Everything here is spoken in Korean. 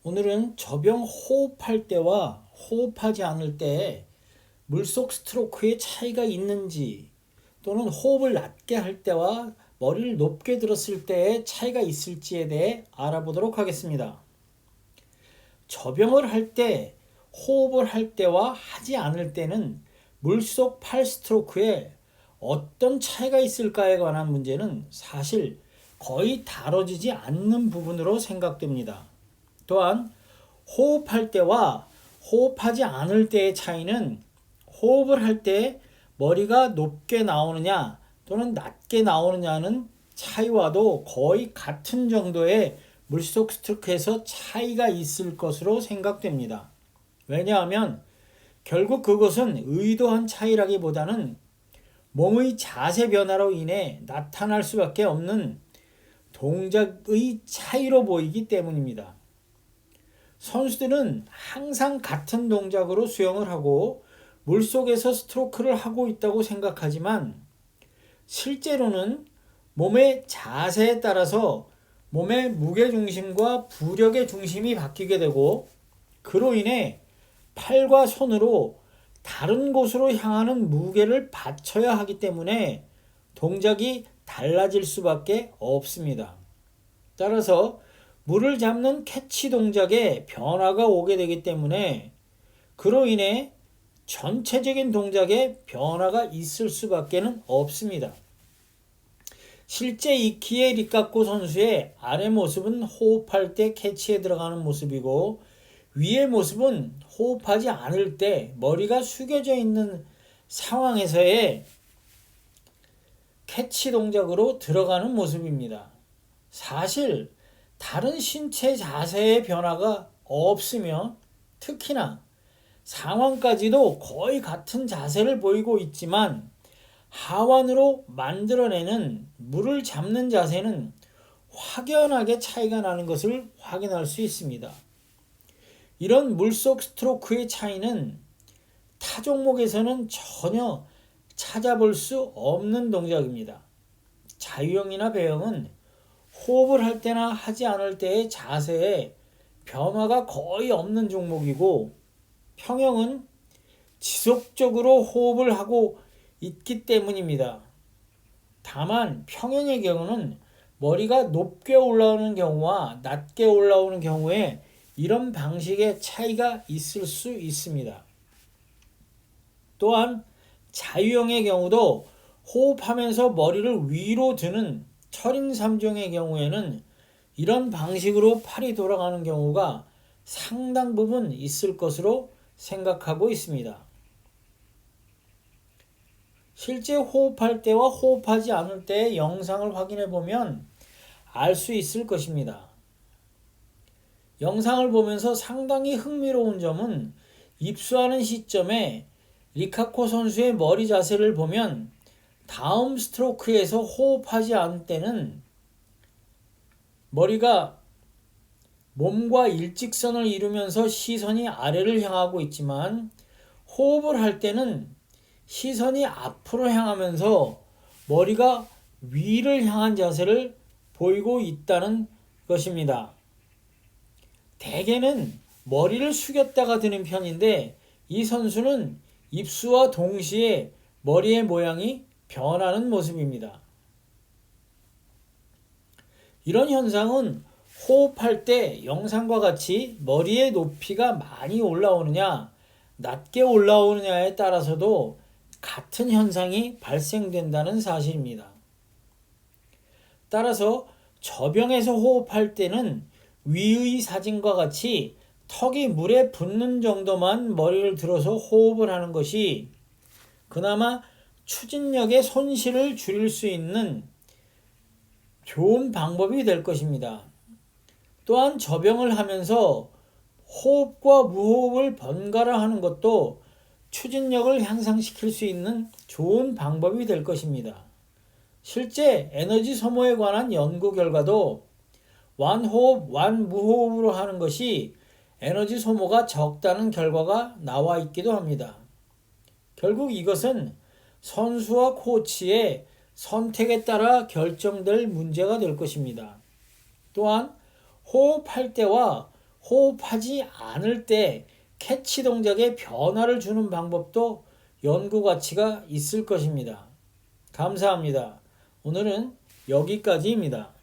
오늘은 저병 호흡할 때와 호흡하지 않을 때 물속 스트로크의 차이가 있는지 또는 호흡을 낮게 할 때와 머리를 높게 들었을 때의 차이가 있을지에 대해 알아보도록 하겠습니다. 저병을 할 때, 호흡을 할 때와 하지 않을 때는 물속 팔 스트로크에 어떤 차이가 있을까에 관한 문제는 사실 거의 다뤄지지 않는 부분으로 생각됩니다. 또한 호흡할 때와 호흡하지 않을 때의 차이는 호흡을 할 때 머리가 높게 나오느냐 또는 낮게 나오느냐는 차이와도 거의 같은 정도의 물속 스트로크에서 차이가 있을 것으로 생각됩니다. 왜냐하면 결국 그것은 의도한 차이라기보다는 몸의 자세 변화로 인해 나타날 수밖에 없는 동작의 차이로 보이기 때문입니다. 선수들은 항상 같은 동작으로 수영을 하고 물속에서 스트로크를 하고 있다고 생각하지만 실제로는 몸의 자세에 따라서 몸의 무게중심과 부력의 중심이 바뀌게 되고 그로 인해 팔과 손으로 다른 곳으로 향하는 무게를 받쳐야 하기 때문에 동작이 달라질 수밖에 없습니다. 따라서 물을 잡는 캐치 동작에 변화가 오게 되기 때문에 그로 인해 전체적인 동작에 변화가 있을 수밖에 없습니다. 실제 이키에 리카코 선수의 아래 모습은 호흡할 때 캐치에 들어가는 모습이고 위의 모습은 호흡하지 않을 때 머리가 숙여져 있는 상황에서의 캐치 동작으로 들어가는 모습입니다. 사실 다른 신체 자세의 변화가 없으며 특히나 상완까지도 거의 같은 자세를 보이고 있지만 하완으로 만들어내는 물을 잡는 자세는 확연하게 차이가 나는 것을 확인할 수 있습니다. 이런 물속 스트로크의 차이는 타 종목에서는 전혀 찾아볼 수 없는 동작입니다. 자유형이나 배영은 호흡을 할 때나 하지 않을 때의 자세에 변화가 거의 없는 종목이고 평형은 지속적으로 호흡을 하고 있기 때문입니다. 다만 평형의 경우는 머리가 높게 올라오는 경우와 낮게 올라오는 경우에 이런 방식의 차이가 있을 수 있습니다. 또한 자유형의 경우도 호흡하면서 머리를 위로 드는 철인 3종의 경우에는 이런 방식으로 팔이 돌아가는 경우가 상당 부분 있을 것으로 생각하고 있습니다. 실제 호흡할 때와 호흡하지 않을 때의 영상을 확인해 보면 알 수 있을 것입니다. 영상을 보면서 상당히 흥미로운 점은 입수하는 시점에 리카코 선수의 머리 자세를 보면 다음 스트로크에서 호흡하지 않을 때는 머리가 몸과 일직선을 이루면서 시선이 아래를 향하고 있지만 호흡을 할 때는 시선이 앞으로 향하면서 머리가 위를 향한 자세를 보이고 있다는 것입니다. 대개는 머리를 숙였다가 드는 편인데 이 선수는 입수와 동시에 머리의 모양이 변하는 모습입니다. 이런 현상은 호흡할 때 영상과 같이 머리의 높이가 많이 올라오느냐 낮게 올라오느냐에 따라서도 같은 현상이 발생된다는 사실입니다. 따라서 저병에서 호흡할 때는 위의 사진과 같이 턱이 물에 붙는 정도만 머리를 들어서 호흡을 하는 것이 그나마 추진력의 손실을 줄일 수 있는 좋은 방법이 될 것입니다. 또한 저병을 하면서 호흡과 무호흡을 번갈아 하는 것도 추진력을 향상시킬 수 있는 좋은 방법이 될 것입니다. 실제 에너지 소모에 관한 연구 결과도 완호흡, 완무호흡으로 하는 것이 에너지 소모가 적다는 결과가 나와 있기도 합니다. 결국 이것은 선수와 코치의 선택에 따라 결정될 문제가 될 것입니다. 또한 호흡할 때와 호흡하지 않을 때 캐치 동작에 변화를 주는 방법도 연구 가치가 있을 것입니다. 감사합니다. 오늘은 여기까지입니다.